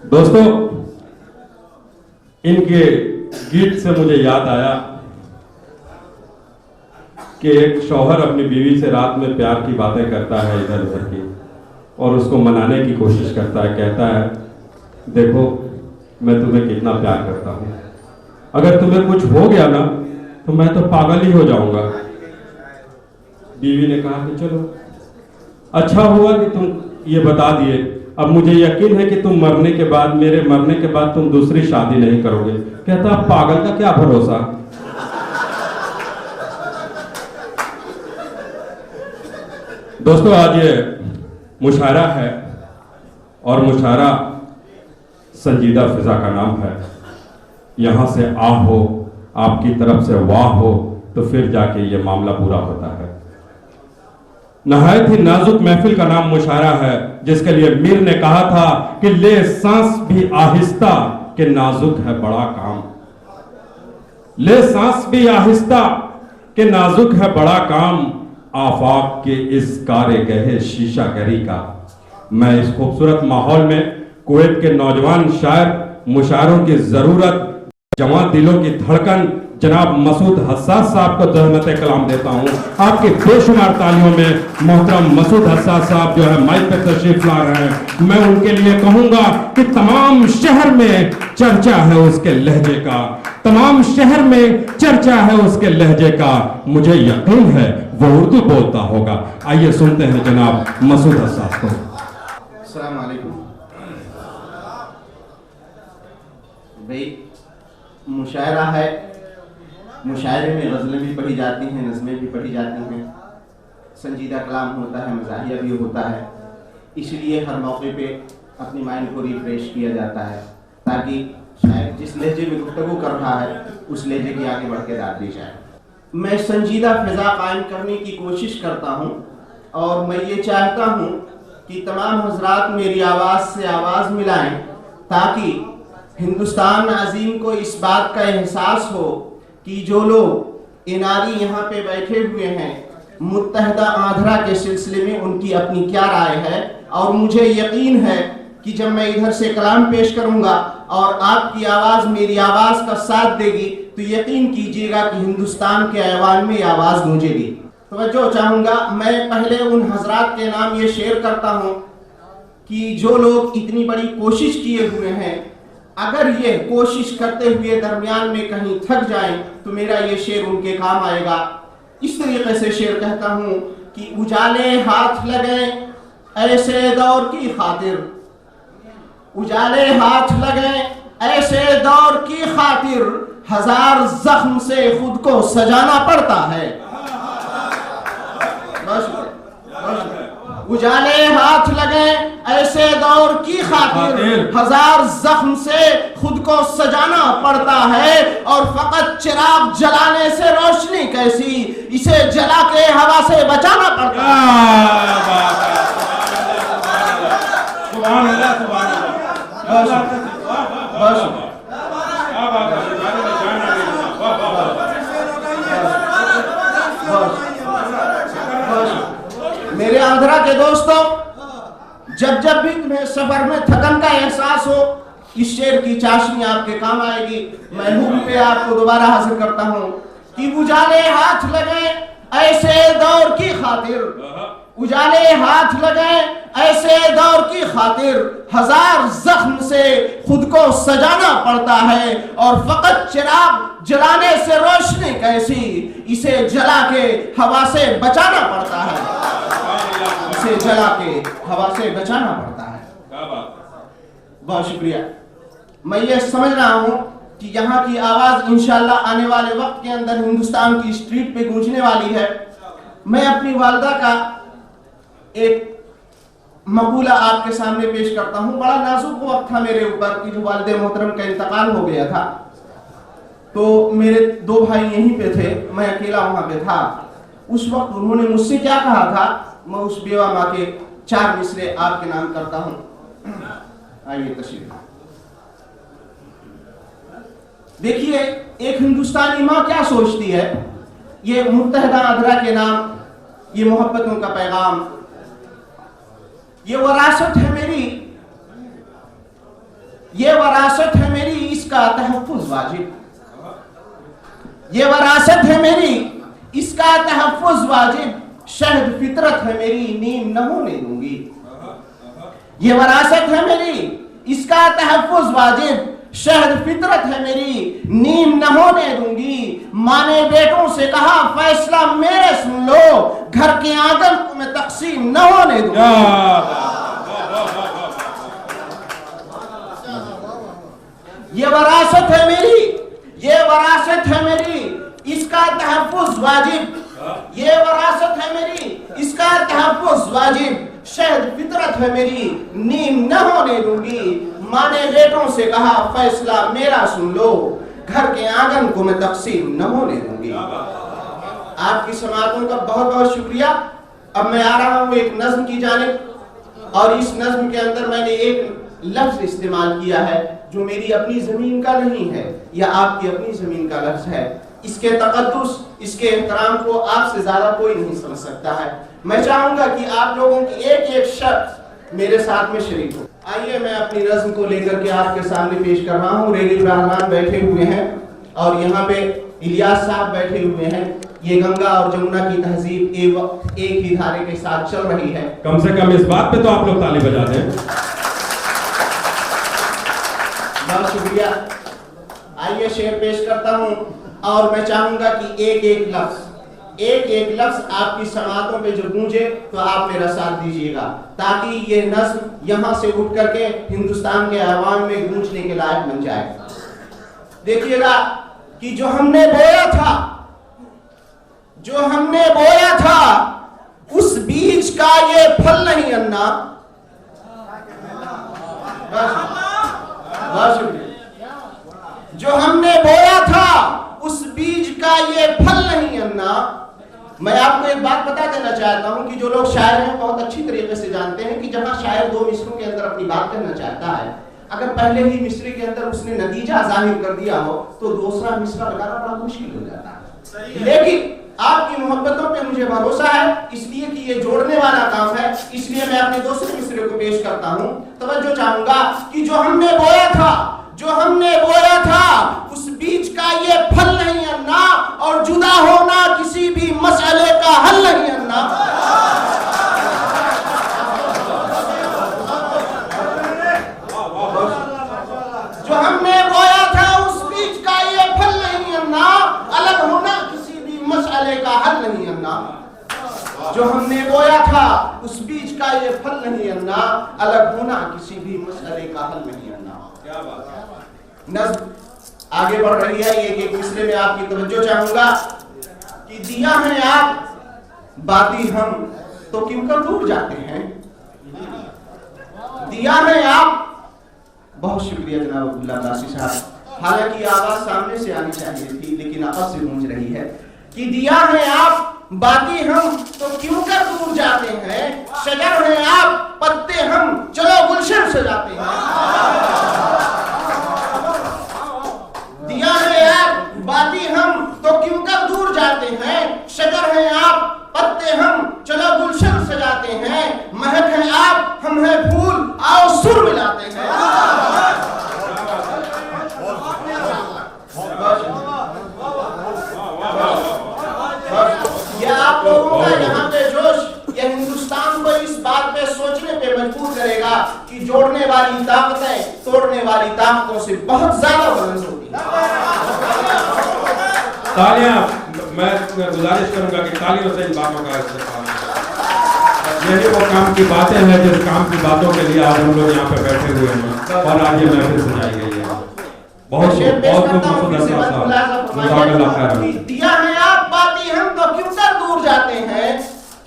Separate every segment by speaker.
Speaker 1: दोस्तों, इनके गीत से मुझे याद आया कि एक शौहर अपनी बीवी से रात में प्यार की बातें करता है इधर उधर की, और उसको मनाने की कोशिश करता है। कहता है, देखो मैं तुम्हें कितना प्यार करता हूं, अगर तुम्हें कुछ हो गया ना तो मैं तो पागल ही हो जाऊंगा। बीवी ने कहा कि चलो अच्छा हुआ कि तुम ये बता दिए, अब मुझे यकीन है कि तुम मरने के बाद, मेरे मरने के बाद तुम दूसरी शादी नहीं करोगे। कहता, पागल का क्या भरोसा। दोस्तों, आज ये मुशायरा है और मुशायरा संजीदा फिजा का नाम है। यहां से आ हो, आपकी तरफ से वाह हो, तो फिर जाके ये मामला पूरा होता है। नहायत ही नाजुक महफिल का नाम मुशायरा है, जिसके लिए मीर ने कहा था कि ले सांस भी आहिस्ता कि नाजुक है बड़ा काम। ले सांस भी आहिस्ता कि नाजुक है बड़ा काम, आफाक के इस कारे गहे शीशा गरी का। मैं इस खूबसूरत माहौल में कुवैत के नौजवान शायर, मुशायरों की जरूरत, जवां दिलों की धड़कन जनाब मसूद हस्सास साहब को तहमत कलाम देता हूं। आपकी बेशुमार तालियों में मोहतरम मसूद हस्सास साहब जो है माइक पे तशरीफ ला रहे हैं। मैं उनके लिए कहूंगा कि तमाम शहर में चर्चा है उसके लहजे का, तमाम शहर में चर्चा है उसके लहजे का। मुझे यकीन है वो उर्दू बोलता होगा। आइए सुनते हैं जनाब मसूद हस्सास को।
Speaker 2: अस्सलाम वालेकुम। भाई, मुशायरा है, मुशायरे में गज़लें भी पढ़ी जाती हैं, नज़में भी पढ़ी जाती हैं, संजीदा कलाम होता है, मज़ाहिया भी होता है। इसलिए हर मौके पे अपनी माइंड को रिफ्रेश किया जाता है, ताकि शायद जिस लहजे में गुफ्तगू कर रहा है उस लहजे की आगे बढ़ के दाद दी जाए। मैं संजीदा फ़िज़ा कायम करने की कोशिश करता हूँ और मैं ये चाहता हूँ कि तमाम हज़रात मेरी आवाज़ से आवाज़ मिलाएं, ताकि हिंदुस्तान अजीम को इस बात का एहसास हो कि जो लोग एनआरई यहाँ पे बैठे हुए हैं, मुत्तहदा आंध्रा के सिलसिले में उनकी अपनी क्या राय है। और मुझे यकीन है कि जब मैं इधर से कलाम पेश करूंगा और आपकी आवाज़ मेरी आवाज़ का साथ देगी, तो यकीन कीजिएगा कि हिंदुस्तान के ऐवान में आवाज़ गूंजेगी। तो जो चाहूँगा, मैं पहले उन हजरात के नाम ये शेयर करता हूँ कि जो लोग इतनी बड़ी कोशिश किए हुए हैं, अगर ये कोशिश करते हुए दरमियान में कहीं थक जाएं तो मेरा ये शेर उनके काम आएगा। इस तरीके से शेर कहता हूँ कि उजाले हाथ लगे ऐसे दौर की खातिर, उजाले हाथ लगे ऐसे दौर की खातिर, हजार जख्म से खुद को सजाना पड़ता है। उजाले हाथ लगे ऐसे दौर की खातिर, हजार जख्म से खुद को सजाना पड़ता है। और फकत चिराग जलाने से रोशनी कैसी, इसे जला के हवा से बचाना पड़ता है। मेरे आंध्रा के दोस्तों, जब जब भी तुम्हें सफर में थकन का एहसास हो, इस शेर की चाशनी आपके काम आएगी। मैं हुक्म पे आपको दोबारा हाजिर करता हूँ कि उजाले हाथ लगे ऐसे दौर की खातिर, उजाले हाथ लगे ऐसे दौर की खातिर, हजार जख्म से खुद को सजाना पड़ता है। और फकत चिराग जलाने से रोशनी कैसी, इसे जला के हवा से बचाना पड़ता है, इसे जला के हवा से बचाना पड़ता है। बहुत शुक्रिया। मैं ये समझ रहा हूँ कि यहाँ की आवाज़ इंशाल्लाह आने वाले वक्त के अंदर हिंदुस्तान की स्ट्रीट पे गूंजने वाली है। मैं अपनी वालिदा का एक मकूला आपके सामने पेश करता हूँ। बड़ा नाजुक वक्त था मेरे ऊपर कि जो वालिद मोहतरम का इंतकाल हो गया था, तो मेरे दो भाई यहीं पे थे, मैं अकेला वहाँ पे था। उस वक्त उन्होंने मुझसे क्या कहा था, मैं उस बेवा माँ के 4 मिसरे आपके नाम करता हूँ। आइए तशरीफ। देखिए, एक हिंदुस्तानी माँ क्या सोचती है। ये मुत्तहदा आंध्रा के नाम, ये मोहब्बतों का पैगाम, ये वरासत है मेरी ये वरासत है मेरी, इसका तहफ्फुज वाजिब। ये वरासत है मेरी, इसका तहफ्फुज वाजिब। शहद फितरत है मेरी, नीम न होने दूंगी। ये वरासत है मेरी, इसका तहफ्फुज वाजिब। शहद फितरत है मेरी, नीम न होने दूंगी। माँ ने बेटों से कहा फैसला मेरे सुन लो, घर के आंगन को मैं तकसीम न होने दूंगी। ये वरासत है मेरी, ये वरासत है मेरी, इसका तहफ्फुज वाजिब। ये वरासत है मेरी, इसका तहफ्फुज वाजिब। शहद फितरत है मेरी, नीम न होने दूंगी। माँ ने बेटों से कहा फैसला मेरा सुन लो, घर के आंगन को मैं तकसीम न होने दूंगी। आपकी समातों का बहुत बहुत शुक्रिया। अब मैं आ रहा हूँ एक नज्म की जानिब, और इस नज्म के अंदर मैंने एक लफ्ज इस्तेमाल किया है जो मेरी अपनी जमीन का नहीं है या आपकी अपनी जमीन का लफ्ज है। इसके तकद्दुस, इसके एहतराम को आपसे ज्यादा कोई नहीं समझ सकता है। मैं चाहूंगा कि आप लोगों की एक एक शख्स मेरे साथ में शरीक हो। आइए मैं अपनी नज्म को लेकर के आपके सामने पेश कर रहा हूँ। रेडी रहमान बैठे हुए हैं और यहाँ पे इलियास साहब बैठे हुए हैं। ये गंगा और जमुना की तहजीब एक ही धारे के साथ चल रही है।
Speaker 1: कम से कम इस बात पे तो आप लोग ताली बजा दें।
Speaker 2: बहुत शुक्रिया। आइए शेर पेश करता हूँ और मैं चाहूंगा कि एक एक लफ्ज आपकी समातों पे जो गूंजे तो आप मेरा साथ दीजिएगा, ताकि ये नज्म यहाँ से उठ करके हिंदुस्तान के अवाम में गूंजने के लायक बन जाए। देखिएगा कि जो हमने बोया था, जो हमने बोया था, उस बीज का ये फल नहीं अन्ना। बहुत शुक्रिया। जो हमने बोया था उस बीज का ये फल नहीं अन्ना। मैं आपको एक बात बता देना चाहता हूं कि जो लोग शायर हैं बहुत अच्छी तरीके से जानते हैं कि जहां शायर दो मिसरों के अंदर अपनी बात करना चाहता है, अगर पहले ही मिसरे के अंदर उसने नतीजा जाहिर कर दिया हो तो दूसरा मिसरा लगाना बड़ा मुश्किल हो जाता है। लेकिन आपकी मोहब्बतों पे मुझे भरोसा है, इसलिए कि ये जोड़ने वाला काम है, इसलिए मैं अपने दूसरे मिसरे को पेश करता हूं। तवज्जो चाहूंगा कि जो हमने बोया था, जो हमने बोया था, उस बीज का ये फल नहीं अन्ना, और जुदा होना किसी भी मसले का हल नहीं अन्ना। जो हमने बोया था उस बीज का ये फल नहीं अन्ना, अलग होना किसी भी मसले का हल नहीं अन्ना। जो हमने बोया था उस बीज का ये फल नहीं अन्ना, अलग होना किसी भी मसले का हल नहीं अन्ना। क्या बात है। नज्म आगे बढ़ रही है। एक एक मिसरे में आपकी तवज्जो चाहूंगा कि दिया है आप, बाती हम, तो क्यों कर दूर जाते हैं। दिया है आप। बहुत शुक्रिया जनाब अब्दुल्ला अब्बासी साहब। हालांकि आवाज सामने से आनी चाहिए थी लेकिन आपस से गूंज रही है कि दिया है आप, बाकी हम, तो क्यों कर दूर जाते हैं। शजर है आप, पत्ते हम, चलो गुलशन सजाते हैं। दिया है आप, बाकी हम, तो क्यों कर दूर जाते हैं। शजर है आप, पत्ते हम, चलो गुलशन सजाते हैं। महक है आप, हम हैं फूल, आओ सुर मिलाते हैं। यह आप लोगों का यहाँ पे जोश, यह हिंदुस्तान को इस बात पे सोचने पे मजबूर करेगा कि जोड़ने वाली ताकतें तोड़ने वाली ताकतों से बहुत ज्यादा बुलंद होती हैं।
Speaker 1: तालियां, मैं गुजारिश करूंगा कि तालियों से इन बातों का इस्तेमाल। यही वो काम की बातें हैं जिस काम की बातों के लिए आज हम लोग यहाँ पे बैठे हुए हैं और आज ये महफिल सजाई गई है। बहुत
Speaker 2: दिया है आप, बाती हम, तो क्यों कर दूर जाते हैं।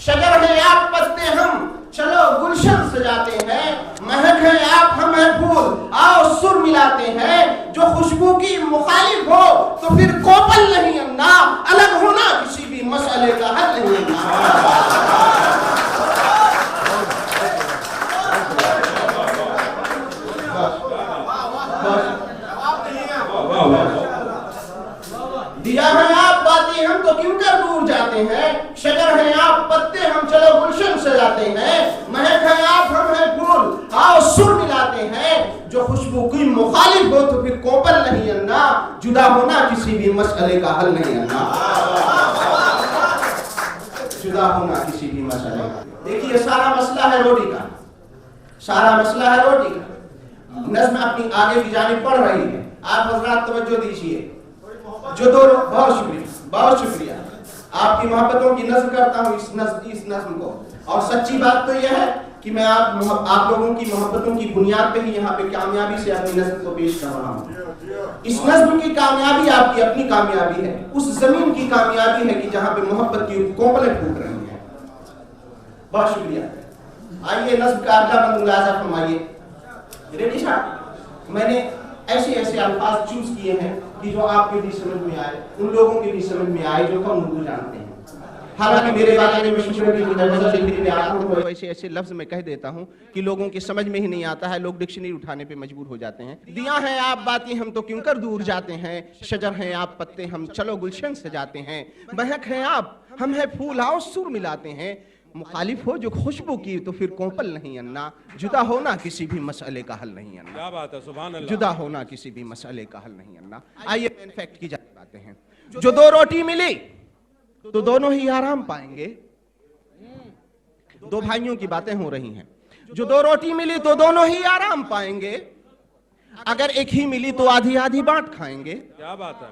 Speaker 2: शजर है आप, पत्ते हम, चलो गुलशन सजाते हैं। महक है आप, हम हैं फूल, आओ सुर मिलाते हैं। जो खुशबू की मुखालिफ हो तो फिर कोपल नहीं अन्ना, अलग होना किसी भी मसले का हल नहीं अन्ना। दिया है आप, बाती हम, तो क्यों कर दूर जाते हैं। शजर है आप, पत्ते हम, चलो गुलशन सजाते हैं। महक है आप, हम हैं फूल, आओ सुर मिलाते हैं। जो खुशबू की मुखालिफ हो तो फिर कोपल नहीं अन्ना, जुदा होना किसी भी मसले का हल नहीं अन्ना, जुदा होना किसी भी मसले का। देखिए सारा मसला है रोटी का, सारा मसला है रोटी का। नज़्म अपनी आगे की जानिब बढ़ रही है, आप हजरात तवज्जो दीजिए। जो दो, बहुत शुक्रिया, बहुत शुक्रिया, आपकी मोहब्बतों की नज़्म करता हूँ इस नज़्म को। और सच्ची बात तो यह है कि मैं आप लोगों की मोहब्बतों की बुनियाद पे ही यहाँ पे कामयाबी से अपनी नज़्म को पेश कर रहा हूँ। इस नज़्म की कामयाबी आपकी अपनी कामयाबी है, उस जमीन की कामयाबी है कि जहाँ पे मोहब्बत की कोपलें फूट रही हैं। बहुत शुक्रिया। आइए नज़्म का अगला बंद मुलाजा फरमाइए। रेडी साहब, मैंने ऐसे ऐसे अल्फाज चूज किए हैं कि जो आपके भी समझ में आए, उन लोगों के भी समझ में आए जो कम उर्दू जानते हैं। हालांकि मेरे बारे में शुक्र की नज़र से लिखने आता हूं तो ऐसे ऐसे लफ्ज में कह देता हूं कि लोगों की समझ में ही नहीं आता है, लोग डिक्शनरी उठाने पे मजबूर हो जाते हैं। दिया है आप बातें हम तो क्यों कर दूर जाते हैं, शजर हैं आप पत्ते हम चलो गुलशन सजाते हैं, महक हैं आप हम है फूल आओ सुर मिलाते हैं, मुखालिफ हो जो खुशबू की तो फिर कोपल नहीं अन्ना, जुदा होना किसी भी मसले का हल नहीं अन्ना।
Speaker 1: क्या बात है, सुभान अल्लाह।
Speaker 2: जुदा होना किसी भी मसले का हल नहीं अन्ना। आइए मेन फैक्ट की जानिब आते हैं। जो दो रोटी मिली तो दोनों ही आराम पाएंगे। दो भाइयों की बातें हो रही हैं। जो दो रोटी मिली तो दोनों ही आराम पाएंगे, अगर एक ही मिली तो आधी आधी बांट खाएंगे।
Speaker 1: क्या बात है,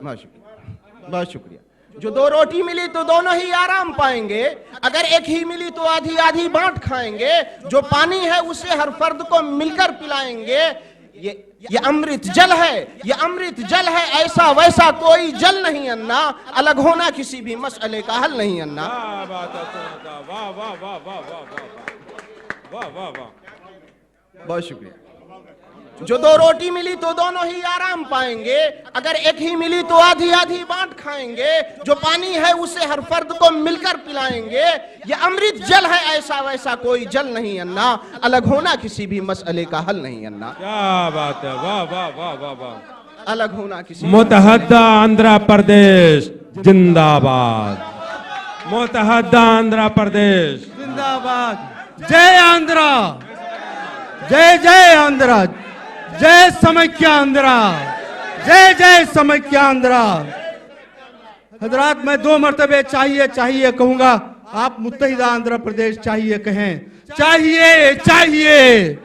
Speaker 2: बहुत शुक्रिया, बहुत शुक्रिया। जो दो रोटी मिली तो दोनों ही आराम पाएंगे, अगर एक ही मिली तो आधी आधी बांट खाएंगे, जो पानी है उसे हर फर्द को मिलकर पिलाएंगे। ये अमृत जल है, ये अमृत जल है, ऐसा वैसा कोई जल नहीं अन्ना, अलग होना किसी भी मसले का हल नहीं अन्ना।
Speaker 1: वाह बात है, वाह वाह वाह वाह वाह वाह वाह वाह,
Speaker 2: बहुत शुक्रिया। जो दो रोटी मिली तो दोनों ही आराम पाएंगे, अगर एक ही मिली तो आधी आधी बांट खाएंगे, जो पानी है उसे हर फर्द को मिलकर पिलाएंगे। ये अमृत जल है, ऐसा वैसा कोई जल नहीं अन्ना, अलग होना किसी भी मसले का हल नहीं अन्ना।
Speaker 1: क्या बात है, वाह वाह वाह वाह वाह।
Speaker 2: अलग होना किसी
Speaker 1: मुतहद्दा आंध्र प्रदेश जिंदाबाद, मुतहद्दा आंध्र प्रदेश
Speaker 3: जिंदाबाद। जय आंध्रा, जय जय आंध्रा, जय समैक्य आंध्रा, जय जय समैक्य आंध्रा। हजरात मैं दो मर्तबे चाहिए चाहिए कहूंगा, आप मुत्तहिदा आंध्र प्रदेश चाहिए कहें। चाहिए चाहिए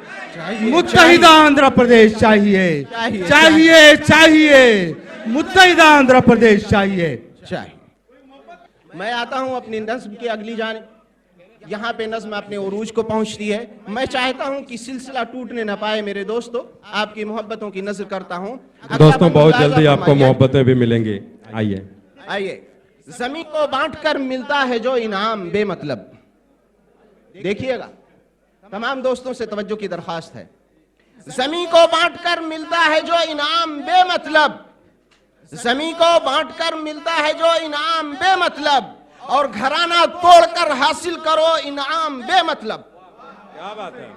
Speaker 3: मुत्तहिदा आंध्र प्रदेश चाहिए, चाहिए चाहिए मुत्तहिदा आंध्र प्रदेश चाहिए।
Speaker 2: मैं आता हूं अपनी नस्म की अगली जानिब। यहाँ पे नज़्म अपने उरूज को पहुंचती है। मैं चाहता हूँ कि सिलसिला टूटने न पाए मेरे दोस्तों, आपकी मोहब्बतों की नजर करता हूँ।
Speaker 1: दोस्तों बहुत जल्दी आपको मोहब्बतें भी मिलेंगी। आइए
Speaker 2: आइए। जमीन को बांटकर मिलता है जो इनाम बेमतलब, देखिएगा तमाम दोस्तों से तवज्जो की दरखास्त है। जमीन को बांटकर मिलता है जो इनाम बेमतलब, जमीन को बांटकर मिलता है जो इनाम बेमतलब, और घराना तोड़कर हासिल करो इनाम बेमतलब।
Speaker 1: क्या बात है।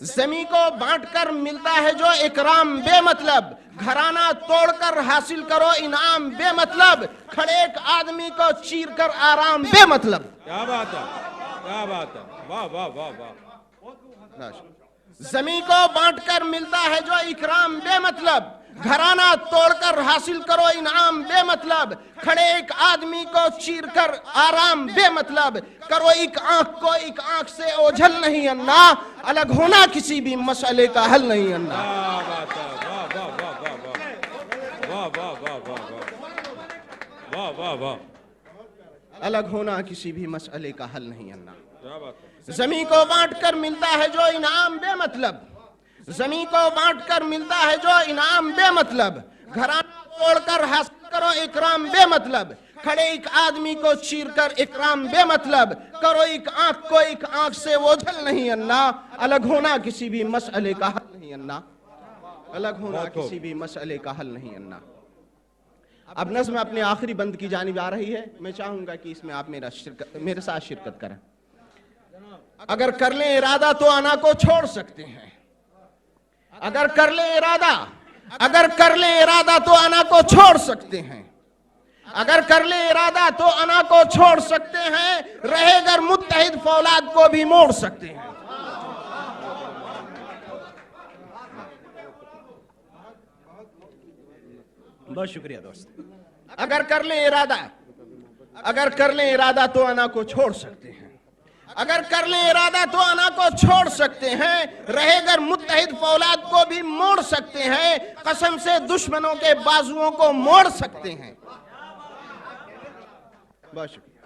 Speaker 2: जमीन को बांटकर मिलता है जो इकराम बेमतलब, घराना तोड़कर हासिल करो इनाम बेमतलब, खड़े एक आदमी को चीर कर आराम बेमतलब।
Speaker 1: क्या बात है, क्या बात है, वाह वाह वाह वाह।
Speaker 2: जमीन को बांटकर मिलता है जो इकराम बेमतलब, घराना तोड़कर हासिल करो इनाम बेमतलब, खड़े एक आदमी को चीर कर आराम बेमतलब, करो एक आंख को एक आंख से ओझल नहीं अन्ना, अलग होना किसी भी मसले का हल नहीं अन्ना। अलग होना किसी भी मसले का हल नहीं अन्ना। जमीन को बांटकर मिलता है जो इनाम बेमतलब, जमीन को बांटकर मिलता है जो इनाम बेमतलब, घराना तोड़कर हासिल करो इकराम बेमतलब, खड़े एक आदमी को चीर कर इकराम बेमतलब, करो एक आंख को एक आंख से ओझल नहीं अन्ना, अलग होना किसी भी मसले का हल नहीं अन्ना, अलग होना किसी भी मसले का हल नहीं अन्ना। अब नज़्म अपने आखिरी बंद की जानिब आ रही है। मैं चाहूंगा कि इसमें आप मेरे साथ शिरकत करें। अगर कर ले इरादा तो अना को छोड़ सकते हैं, अगर कर ले इरादा, अगर कर ले इरादा तो अना को छोड़ सकते हैं, अगर कर ले इरादा तो अना को छोड़ सकते हैं, रहेगर मुत्तहिद फौलाद को भी मोड़ सकते हैं।
Speaker 4: बहुत शुक्रिया दोस्त।
Speaker 2: अगर कर लें इरादा तो अना को छोड़ सकते हैं, अगर कर लें इरादा तो अना को छोड़ सकते हैं, रहेगर मुत्तहिद फौलाद को भी मोड़ सकते हैं, कसम से दुश्मनों के बाजुओं को मोड़ सकते हैं। बहुत शुक्रिया।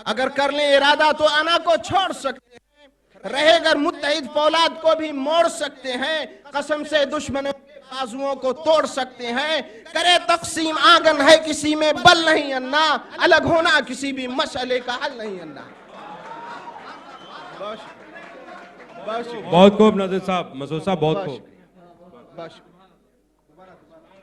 Speaker 2: अगर कर लें इरादा तो अना को छोड़ सकते हैं, रहेगर मुत्तहिद फौलाद को भी मोड़ सकते हैं, कसम से दुश्मनों के बाजुओं को तोड़ सकते हैं। करे तकसीम आंगन है किसी में बल नहीं अन्ना, अलग होना किसी भी मसले का हल नहीं अन्ना।
Speaker 1: बहुत खूब नज़ीर साहब, मसूद साहब बहुत खूब।